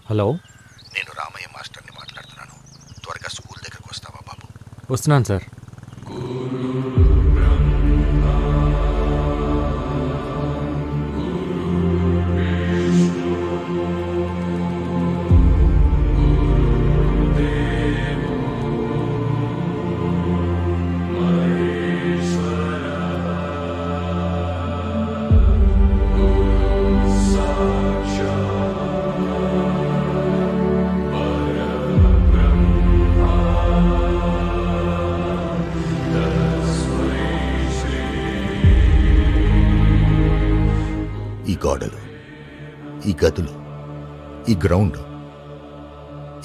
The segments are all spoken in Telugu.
హలో, నేను రామయ్య మాస్టర్ని మాట్లాడుతున్నాను. త్వరగా స్కూల్ దగ్గరకు వస్తావా బాబు? వస్తున్నాను సార్. ఈ గోడలు, ఈ గదులు, ఈ గ్రౌండ్,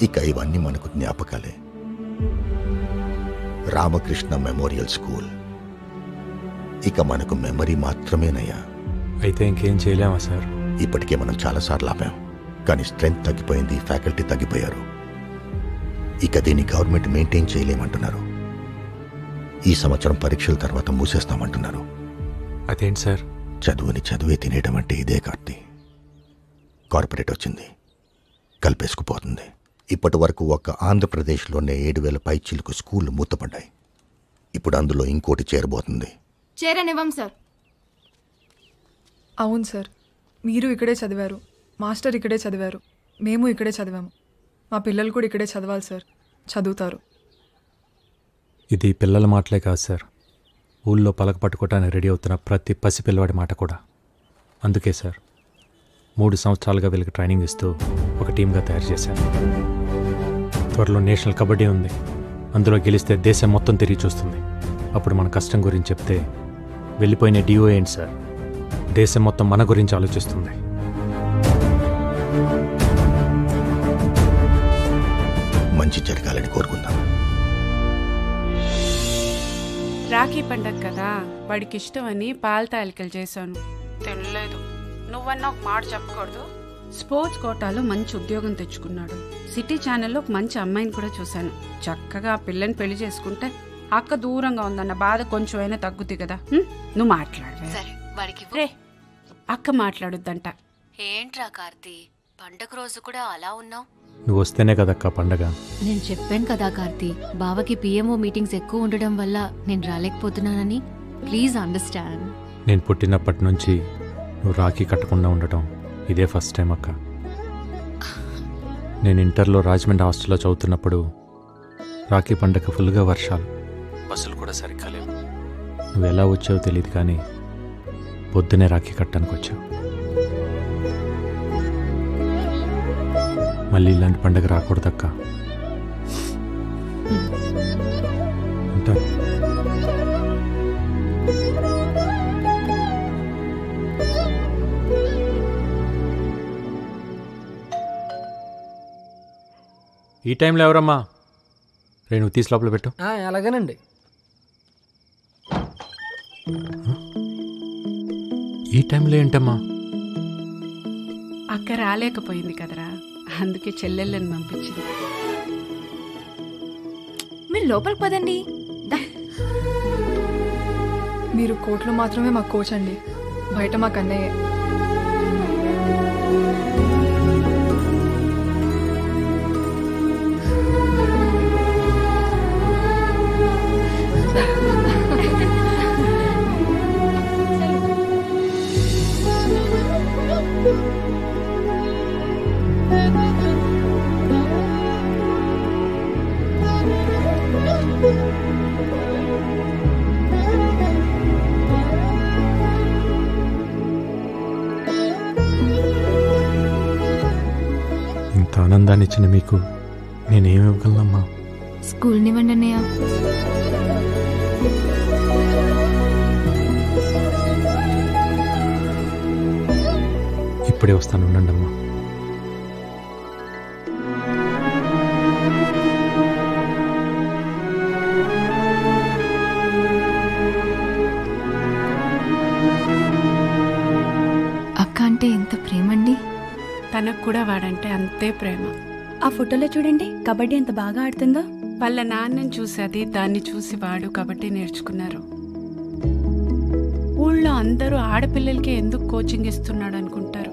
ఇక ఇవన్నీ మనకు జ్ఞాపకాలే. రామకృష్ణ మెమోరియల్ స్కూల్ ఇక మనకు మెమరీ మాత్రమేనయ్యా. అయితే ఇంకేం చేయలేమా సార్? ఇప్పటికే మనం చాలాసార్లు ఆపాం, కానీ స్ట్రెంగ్త్ తగ్గిపోయింది, ఫ్యాకల్టీ తగ్గిపోయారు. ఇక దీన్ని గవర్నమెంట్ మెయింటైన్ చేయలేమంటున్నారు. ఈ సంవత్సరం పరీక్షల తర్వాత మూసేస్తామంటున్నారు. అదేంటి సార్? చదువుని చదువే తినేయడం అంటే ఇదే కార్తీ. కార్పొరేట్ వచ్చింది, కలిపేసుకుపోతుంది. ఇప్పటి వరకు ఒక్క ఆంధ్రప్రదేశ్లోనే 7,000 పైచీలకు స్కూళ్ళు మూతపడ్డాయి. ఇప్పుడు అందులో ఇంకోటి చేరబోతుంది. చేరనివ్వం సార్. అవును సార్, మీరు ఇక్కడే చదివారు, మాస్టర్ ఇక్కడే చదివారు, మేము ఇక్కడే చదివాము. మా పిల్లలు కూడా ఇక్కడే చదవాలి సార్, చదువుతారు. ఇది పిల్లల మాటలే కాదు సార్, ఊళ్ళో పలక పట్టుకోవటానికి రెడీ అవుతున్న ప్రతి పసిపిల్లవాడి మాట కూడా. అందుకే సార్ 3 సంవత్సరాలుగా వీళ్ళకి ట్రైనింగ్ ఇస్తూ ఒక టీమ్గా తయారు చేశాను. త్వరలో నేషనల్ కబడ్డీ ఉంది, అందులో గెలిస్తే దేశం మొత్తం తిరిగి చూస్తుంది. అప్పుడు మన కష్టం గురించి చెప్తే వెళ్ళిపోయిన డిఓ ఏంటి సార్, దేశం మొత్తం మన గురించి ఆలోచిస్తుంది. మంచి జరగాలని కోరుకుందాం. రాఖీ పండగ కదా, వాడికి ఇష్టమని పాల తాలికలు చేశాను. తినలేదు. నువ్వన్నా ఒక మాట చెప్పకూడదు. స్పోర్ట్స్ కోటాలో మంచి ఉద్యోగం తెచ్చుకున్నాడు. సిటీ ఛానల్లో ఒక మంచి అమ్మాయిని కూడా చూశాను. చక్కగా ఆ పిల్లని పెళ్లి చేసుకుంటే అక్క దూరంగా ఉందన్న బాధ కొంచెమైనా తగ్గుద్ది కదా. నువ్వు మాట్లాడవే. అక్క మాట్లాడుద్దంట. ఏంట్రా కార్తీ, పండగ రోజు కూడా అలా ఉన్నావు? నువ్వు వస్తేనే కదక్క పండగ. నేను చెప్పాను కదా కార్తీ, బావకి పిఎంఓ మీటింగ్స్ ఎక్కువ ఉండడం వల్ల నేను రాలేకపోతున్నానని. Please understand. నేను పుట్టినప్పటి నుంచి నువ్వు రాఖీ కట్టకుండా ఉండటం ఇదే ఫస్ట్ టైం అక్క. నేను ఇంటర్లో రాజమండ్రి హాస్టల్లో చదువుతున్నప్పుడు రాఖీ పండగ ఫుల్గా వర్షాలు, బస్సులు కూడా సరిగ్గా లేవు. నువ్వు ఎలా వచ్చావో తెలియదు, కానీ పొద్దునే రాఖీ కట్టడానికి వచ్చావు. మళ్ళీ ఇలాంటి పండగ రాకూడదక్క. ఉంటా. ఈ టైంలో ఎవరమ్మా? నువ్వు తీసి లోపల పెట్టు. అలాగేనండి. ఈ టైంలో ఏంటమ్మా? అక్క రాలేకపోయింది కదరా, అందుకే చెల్లెళ్ళని పంపించింది. మీరు లోపలికి పదండి. మీరు కోర్టులో మాత్రమే మాకు కోచ్ అండి, బయట మాకు అన్నయ్యే. ఇంత ఆనందాన్ని ఇచ్చిన మీకు నేనేమి ఇవ్వగలనమ్మా? స్కూల్ నివ్వండి అన్నయ్య. ఇప్పుడే వస్తాను, ఉండండి అమ్మా. అక్క అంటే ఎంత ప్రేమండి. తనకు కూడా వాడంటే అంతే ప్రేమ. ఆ ఫోటోలో చూడండి, కబడ్డీ ఎంత బాగా ఆడుతుందో. వాళ్ళ నాన్నని చూసి అది, దాన్ని చూసి వాడు కబడ్డీ నేర్చుకున్నారు. ఊళ్ళో అందరూ ఆడపిల్లలకే ఎందుకు కోచింగ్ ఇస్తున్నాడు అనుకుంటారు.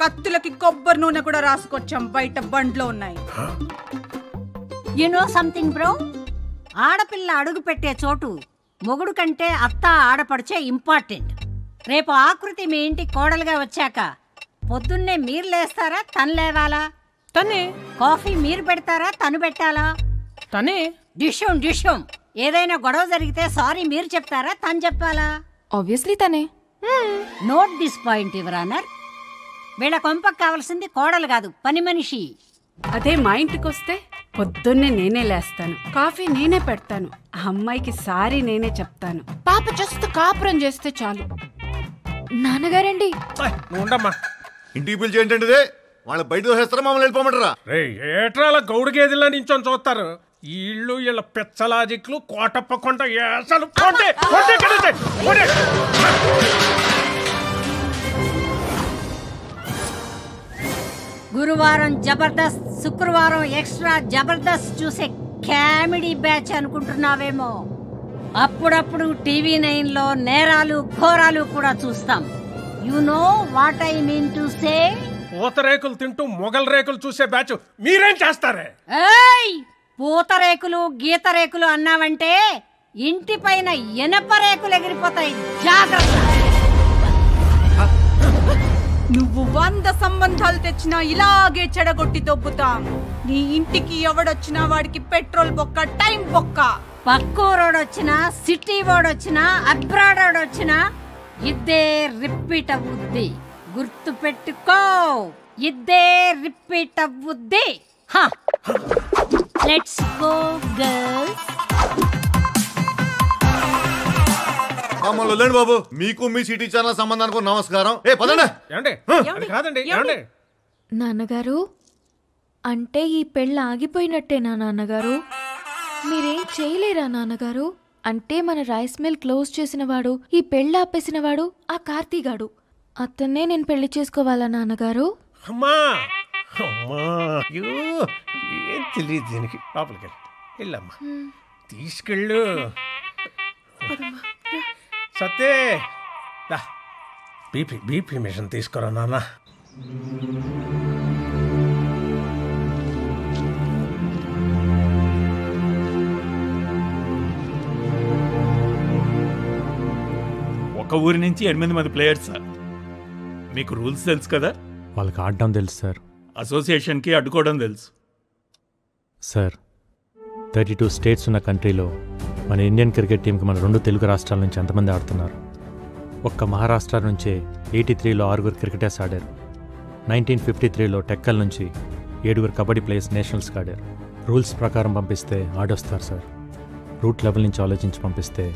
కత్తులకి కొబ్బరి నూనె కూడా రాసుకొచ్చాం, బయట బండ్లో ఉన్నాయి. యు నో సంథింగ్ బ్రో, ఆడపిల్ల అడుగు పెట్టే చోటు మొగుడు కంటే అత్త ఆడపడిచే ఇంపార్టెంట్. రేపు ఆకృతి మీ ఇంటి కోడలుగా వచ్చాక పొద్దున్నే మీరు లేస్తారా తను లేవాలా? తనే. కాఫీ మీరు పెడతారా తను పెట్టాలా? తనే. డిష్యూం ఏదైనా గొడవ జరిగితే సారీ మీరు చెప్తారా తను చెప్పాలా? ఆబ్వియస్లీ తనే. Note this point your honour. వీళ్ళ కొంపకు కావాల్సింది కోడలు కాదు, పని మనిషి. అదే మా ఇంటికి వస్తే పొద్దున్నే నేనే లేస్తాను, కాఫీ నేనే పెడతాను, అమ్మాయికి సారీ నేనే చెప్తాను. పాప జస్ట్ కాపురం చేస్తే చాలు. నాన్నగారండి. ఉండమ్మా, ఇంటికి పిలిచి ఏంటంటే వాళ్ళు బయట దోసేస్తారా మమ్మల్ని వెళ్ళిపోమంటారా? రే ఏట్రాల గౌడు గేదెల్లా నించొని చూస్తారు. వీళ్ళు వీళ్ళ పెచ్చలాజిక్లు కోటప్ప కొంట అసలు గురువారం జబర్దస్త్, శుక్రవారం ఎక్స్ట్రా జబర్దస్త్ చూసే కామెడీ బ్యాచ్ అనుకుంటున్నావేమో. అప్పుడప్పుడు టీవీ 9లో నేరాలు ఘోరాలు కూడా చూస్తాం. You know what I mean to say? పూతరేకులు తింటూ మొగల్ రేకులు చూసే బ్యాచ్ మీరేం చేస్తారే? ఏయ్, పూతరేకులు గీతరేకులు అన్నావంటే ఇంటి పైన ఎనప రేకులు ఎగిరిపోతాయి, జాగ్రత్త. నువ్వు 100 సంబంధాలు తెచ్చినా ఇలాగే చెడగొట్టి దొబ్బుతాం. నీ ఇంటికి ఎవడొచ్చినా వాడికి పెట్రోల్ బొక్క, టైం బొక్క. పక్కూరోడొచ్చినా, సిటీ వాడొచ్చినా, అబ్రాడ్ వాడొచ్చినా ఇద్దే రిపీట్ అవ్వుద్ది. గుర్తు పెట్టుకో, ఇద్దే రిపీట్ అవ్వుద్ది. Let's go girls. మమ్మల్ని వదిలేండి బాబు, మీకు మీ సిటీ ఛానల్ సంబంధానికి నమస్కారం. కాదండి. నాన్నగారు, అంటే ఈ పెళ్ళి ఆగిపోయినట్టేనా నాన్నగారు? మీరేం చేయలేరా నాన్నగారు? అంటే మన రైస్ మిల్ క్లోజ్ చేసిన వాడు, ఈ పెళ్ళి ఆపేసిన వాడు ఆ కార్తీగాడు. అతన్నే నేను పెళ్లి చేసుకోవాలా నాన్నగారు? అమ్మా ఏం తెలియదు దీనికి. లోపలికి వెళ్ళమ్మా, తీసుకెళ్ళు. సత్తే బీపీ మిషన్ తీసుకురా నాన్న. ఒక ఊరి నుంచి 8 మంది ప్లేయర్స్ సార్. మీకు రూల్స్ తెలుసు కదా? వాళ్ళకి ఆడడం తెలుసు సార్. అసోసియేషన్కి అడ్డుకోవడం తెలుసు సార్. 32 స్టేట్స్ ఉన్న కంట్రీలో మన ఇండియన్ క్రికెట్ టీంకి మన 2 తెలుగు రాష్ట్రాల నుంచి ఎంతమంది ఆడుతున్నారు? ఒక్క మహారాష్ట్ర నుంచే 83లో 6 క్రికెటర్స్ ఆడారు. 1953లో టెక్కల్ నుంచి 7 కబడ్డీ ప్లేయర్స్ నేషనల్స్కి ఆడారు. రూల్స్ ప్రకారం పంపిస్తే ఆడొస్తారు సార్. రూట్ లెవెల్ నుంచి ఆలోచించి పంపిస్తే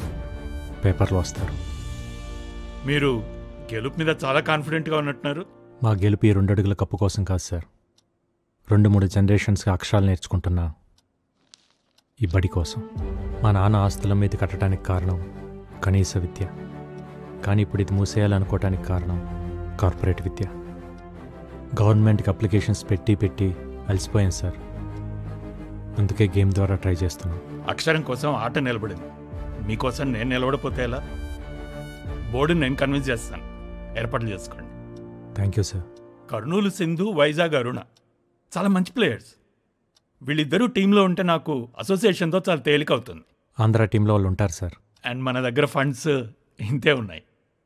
పేపర్లో వస్తారు. మీరు గెలుపు మీద చాలా కాన్ఫిడెంట్గా ఉన్నట్టున్నారు. మా గెలుపు ఈ 2 అడుగుల కప్పు కోసం కాదు సార్. 2-3 జనరేషన్స్కి అక్షరాలు నేర్చుకుంటున్నా ఈ బడి కోసం. మా నాన్న ఆస్తుల మీద కట్టడానికి కారణం కనీస విద్య. కానీ ఇప్పుడు ఇది మూసేయాలనుకోవటానికి కారణం కార్పొరేట్ విద్య. గవర్నమెంట్కి అప్లికేషన్స్ పెట్టి అలసిపోయాను సార్. అందుకే గేమ్ ద్వారా ట్రై చేస్తున్నాను. అక్షరం కోసం ఆట నిలబడింది, మీకోసం నేను నిలబడిపోతే ఎలా? బోర్డుని నేను కన్విన్స్ చేస్తాను, ఏర్పాట్లు చేసుకోండి. Thank you sir. Kurnool Sindhu, Vizag Aruna చాలా మంచి ప్లేయర్స్. వీళ్ళిద్దరూ టీంలో ఉంటే నాకు అసోసియేషన్తో చాలా తేలిక అవుతుంది. ఆంధ్ర టీంలో వాళ్ళు ఉంటారు సార్. అండ్ మన దగ్గర ఫండ్స్ ఇంతే ఉన్నాయి.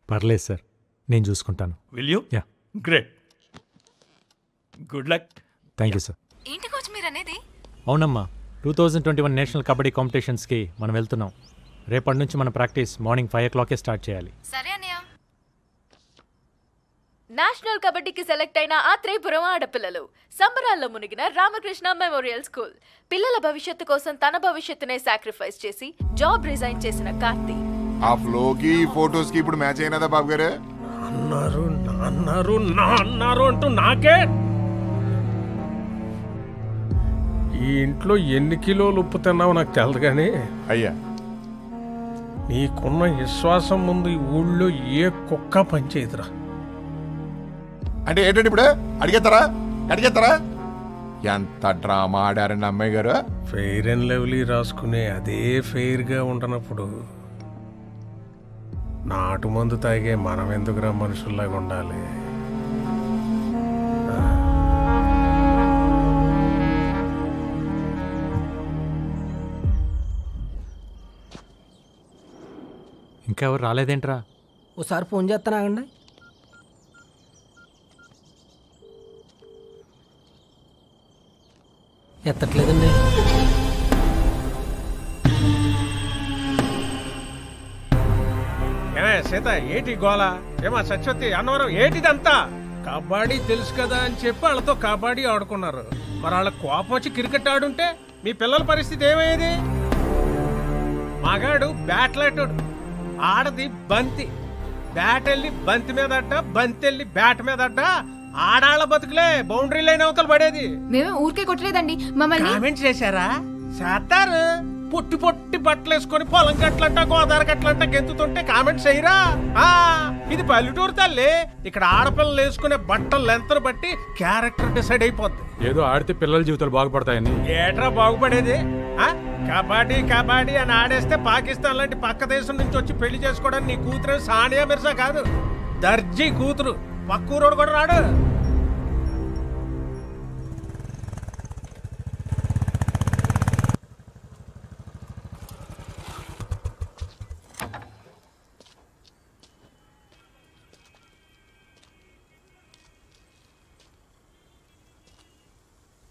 పర్లేదు సార్, నేను చూసుకుంటాను. Will you? Yeah. Great, good luck. Thank you sir. ఏంటి కోచ్ మీరు అనేది? అవునమ్మా, 2021 నేషనల్ కబడ్డీ కాంపిటీషన్స్కి మనం వెళ్తున్నాం. రేపటి నుంచి మన ప్రాక్టీస్ మార్నింగ్ 5 o'clock'ే స్టార్ట్ చేయాలి. సరే అన్నయ్య. నేషనల్ కబడ్డీకి సెలెక్ట్ అయిన ఆత్రేయపురం ఆడపిల్లలు సంబరాల్లో మునిగిన రామకృష్ణ మెమోరియల్ స్కూల్. పిల్లల భవిష్యత్తు కోసం తన భవిష్యత్తునే సాక్రిఫైస్ చేసి జాబ్ రిజైన్ చేసిన కార్తీ. ఆ ఫ్లోకి ఫోటోస్ కి ఇప్పుడు మ్యాచ్ అయినదా బాబు గారు? అన్నారు అంటూ నాకే. ఈ ఇంట్లో ఎన్ని కిలోలు ఉప్పు తిన్నావు నాకు తెలదు కానీ అయ్యా, నీకున్న విశ్వాసం ముందు ఈ ఊళ్ళో ఏ కుక్క పనిచేయదురా. అంటే ఏంటంటే ఇప్పుడు అడిగేస్తారా? ఎంత డ్రామా ఆడారండి అమ్మాయి గారు. ఫెయిర్ అండ్ లవ్లీ రాసుకునే అదే ఫెయిర్గా ఉండనప్పుడు నాటు మందు తాగే మనం ఎందుకురా మనుషుల్లాగా ఉండాలి? ఇంకా ఎవరు రాలేదేంట్రా? ఒకసారి ఫోన్ చేస్తాను ఆగండి. ఎత్తట్లేదండి. ఏమే సీత, ఏటి గోళ? ఏమా సత్యవతి, అన్నవరం, ఏటిదంతా? కబడ్డీ తెలుసు కదా అని చెప్పి వాళ్ళతో కబడ్డీ ఆడుకున్నారు. మరి వాళ్ళ కోపం వచ్చి క్రికెట్ ఆడుంటే మీ పిల్లల పరిస్థితి ఏమయ్యేది? మగాడు బ్యాట్లాటోడు, ఆడది బంతి. బ్యాట్ వెళ్ళి బంతి మీద అడ్డ, బంతి వెళ్ళి బ్యాట్ మీద అడ్డ. ఆడాళ్ళ బతుకులే బౌండరీ లైన్ అవతల పడేది. మేమే ఊరికే కొట్టలేదండి, మమ్మల్ని కామెంట్ చేశారా? చేస్తారు. పొట్టి పొట్టి బట్టలు వేసుకొని పొలం గట్లంట గోదావరి గట్లంట గెంతుతుంటే కామెంట్స్ చేయరా? ఇది పల్లెటూరు తల్లి. ఇక్కడ ఆడపిల్లలు వేసుకునే బట్టలు లెంతను బట్టి క్యారెక్టర్ డిసైడ్ అయిపోద్ది. ఏదో ఆడితే పిల్లల జీవితాలు బాగుపడతాయని. ఏట్రా బాగుపడేది? కబడ్డీ కబడ్డీ అని ఆడేస్తే పాకిస్తాన్ లాంటి పక్క దేశం నుంచి వచ్చి పెళ్లి చేసుకోవడానికి నీ కూతురు సానియా మిర్జా కాదు, దర్జీ కూతురు. పక్కూరోడు కూడా రాడు.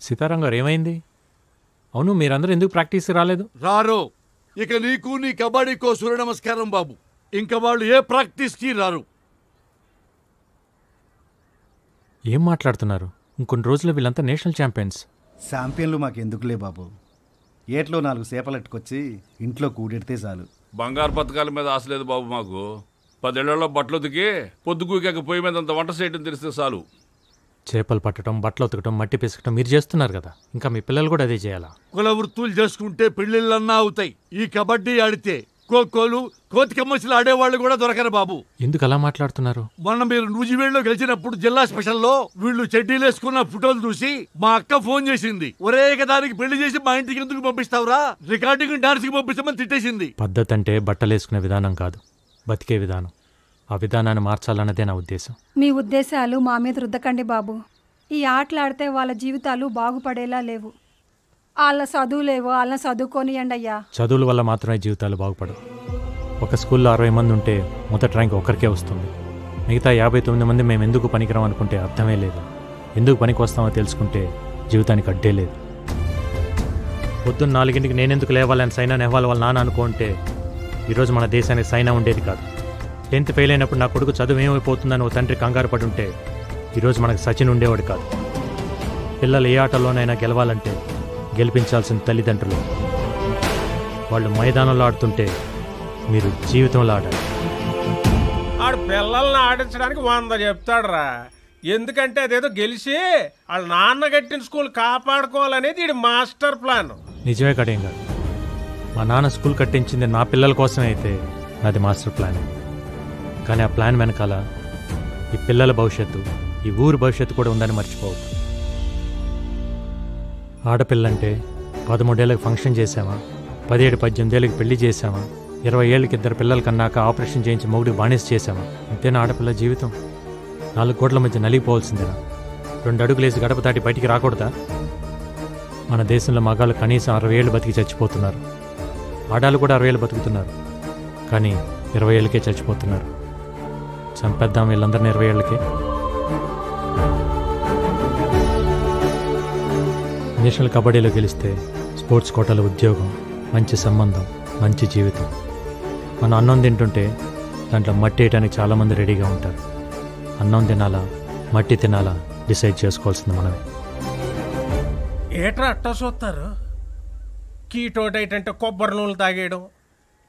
సీతారాం గారు ఏమైంది? అవును, మీరందరూ ఎందుకు ప్రాక్టీస్కి రాలేదు? రారు. ఇక నీకు నీ కబడ్డీకో సూర్య నమస్కారం బాబు. ఇంకా వాళ్ళు ఏ ప్రాక్టీస్కి రారు. ఏం మాట్లాడుతున్నారు? ఇంకొన్ని రోజుల్లో వీళ్ళంతా నేషనల్ ఛాంపియన్స్. ఛాంపియన్లు మాకెందుకులే బాబు. ఏట్లో 4 సేపలెట్టుకొచ్చి ఇంట్లో కూడెడితే చాలు. బంగారు పథకాల మీద ఆశ లేదు బాబు మాకు. 10 ఏళ్లలో బట్టలు ఉతికి పొద్దుకూకాక పొయ్యి మీద అంత వంట చేయడం తెలిస్తే చాలు. చేపలు పట్టడం, బట్టలు ఉతకడం, మట్టి పిసకటం మీరు చేస్తున్నారు కదా, ఇంకా మీ పిల్లలు కూడా అదే చేయాలా? కుల వృత్తులు చేసుకుంటే పెళ్లిళ్ళన్నా అవుతాయి. ఈ కబడ్డీ ఆడితే ఖోఖోలు, కోతికమ్మసులు ఆడేవాళ్ళు కూడా దొరకరు బాబు. ఎందుకు అలా మాట్లాడుతున్నారు? మొన్న మీరు నూజివేడులో గెలిచినప్పుడు జిల్లా స్పెషల్లో వీళ్ళు చెడ్డీలు వేసుకున్న ఫోటోలు చూసి మా అక్క ఫోన్ చేసింది. ఒరే దానికి పెళ్లి చేసి మా ఇంటికి ఎందుకు పంపిస్తావురా, రికార్డింగ్ డాన్స్కి పంపిస్తామని తిట్టేసింది. పద్ధతి అంటే బట్టలు వేసుకునే విధానం కాదు, బతికే విధానం. ఆ విధానాన్ని మార్చాలన్నదే నా ఉద్దేశం. మీ ఉద్దేశాలు మా మీద రుద్దకండి బాబు. ఈ ఆటలాడితే వాళ్ళ జీవితాలు బాగుపడేలా లేవు. వాళ్ళ చదువులేవో వాళ్ళని చదువుకోనియండి అయ్యా. చదువుల వల్ల మాత్రమే జీవితాలు బాగుపడవు. ఒక స్కూల్లో 60 మంది ఉంటే మొదటి ర్యాంక్ ఒకరికే వస్తుంది. మిగతా 59 మంది మేము ఎందుకు పనికిరాం అనుకుంటే అర్థమే లేదు. ఎందుకు పనికి వస్తామో తెలుసుకుంటే జీవితానికి అడ్డే లేదు. పొద్దున్న 4ంటికి నేనెందుకు లేవాలని సైనా నెహ్వాల్ వాళ్ళ నాన్న అనుకుంటే ఈరోజు మన దేశానికి సైనా ఉండేది కాదు. 10th ఫెయిల్ అయినప్పుడు నా కొడుకు చదువు ఏమైపోతుందని ఓ తండ్రి కంగారు పడి ఉంటే ఈరోజు మనకు సచిన్ ఉండేవాడు కాదు. పిల్లలు ఏ ఆటలోనైనా గెలవాలంటే గెలిపించాల్సిన తల్లిదండ్రులు. వాళ్ళు మైదానంలో ఆడుతుంటే మీరు జీవితంలో ఆడాలి. ఆడు పిల్లల్ని ఆడించడానికి 100 చెప్తాడురా. ఎందుకంటే అదేదో గెలిచి వాళ్ళ నాన్న కట్టిన స్కూల్ కాపాడుకోవాలనేది ఇది మాస్టర్ ప్లాన్. నిజమే కడేం కాదు. మా నాన్న స్కూల్ కట్టించింది నా పిల్లల కోసమే అయితే నాది మాస్టర్ ప్లాన్. కానీ ఆ ప్లాన్ వెనకాల ఈ పిల్లల భవిష్యత్తు, ఈ ఊరు భవిష్యత్తు కూడా ఉందని మర్చిపోవద్దు. ఆడపిల్లంటే 13 ఏళ్ళకి ఫంక్షన్ చేసామా, 17-18 ఏళ్ళకి పెళ్లి చేసామా, 20 ఏళ్ళకి 2 పిల్లల కన్నాక ఆపరేషన్ చేయించి మొగుడికి బానిస చేసామా? అంతేనా ఆడపిల్ల జీవితం? 4 గోడల మధ్య నలిగిపోవాల్సిందేనా? 2 అడుగులేసి గడప దాటి బయటికి రాకూడదా? మన దేశంలో మగాళ్ళు కనీసం 60 ఏళ్ళు బతికి చచ్చిపోతున్నారు. ఆడాళ్ళు కూడా 60 ఏళ్ళు బతుకుతున్నారు, కానీ 20 ఏళ్ళకే చచ్చిపోతున్నారు. చంపేద్దాం వీళ్ళందరినీ 20 ఏళ్ళకే. నేషనల్ కబడ్డీలో గెలిస్తే స్పోర్ట్స్ కోటాలో ఉద్యోగం, మంచి సంబంధం, మంచి జీవితం. మనం అన్నం తింటుంటే దాంట్లో మట్టి వేయడానికి చాలామంది రెడీగా ఉంటారు. అన్నం తినాలా, మట్టి తినాలా డిసైడ్ చేసుకోవాల్సింది మనమే. ఏట్రా అట్టా చూస్తారు? కీటో డైట్ అంటే కొబ్బరి నూనెలు తాగేయడం,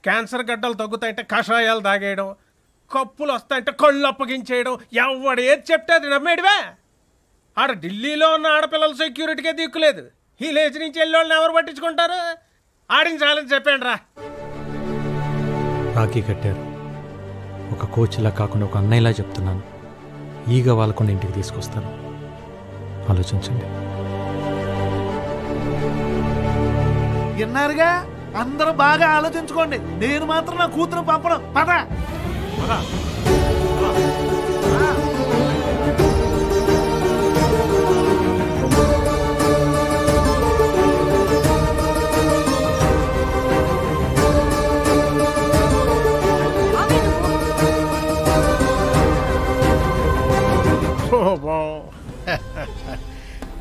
క్యాన్సర్ గడ్డలు తగ్గుతాయంటే కషాయాలు తాగేయడం, కప్పులు వస్తాయంటే కళ్ళు అప్పగించేయడం. ఎవడు ఏది చెప్తే అది నమ్మేడివే. ఆడ ఢిల్లీలో ఉన్న ఆడపిల్లల సెక్యూరిటీకే దిక్కులేదు. ఈ లేచి నుంచి వెళ్ళి వాళ్ళని ఎవరు పట్టించుకుంటారు? ఆడించాలని చెప్పండి రా. రాఖీ కట్టారు. ఒక కోచ్లా కాకుండా ఒక అన్నయ్యలా చెప్తున్నాను. ఈగ వాళ్ళకుండా ఇంటికి తీసుకొస్తారు. ఆలోచించండి. విన్నారుగా, అందరూ బాగా ఆలోచించుకోండి. నేను మాత్రం నా కూతురు పంపడం. పద శోభం.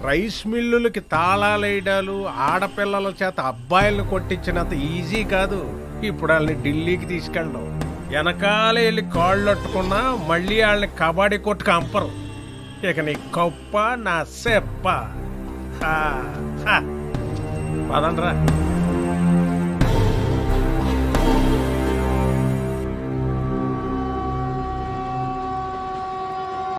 రైస్ మిల్లులకి తాళాలు వేయడాలు ఆడపిల్లల చేత అబ్బాయిలను కొట్టించినంత ఈజీ కాదు ఇప్పుడు వాళ్ళని ఢిల్లీకి తీసుకెళ్ళడం. వెనకాలే వెళ్ళి కాళ్ళు అట్టుకున్నా మళ్ళీ వాళ్ళని కబడ్డీ కొట్టుకు అంపరు. ఇక నీ కప్ప నా సెప్ప. పదండ్రా.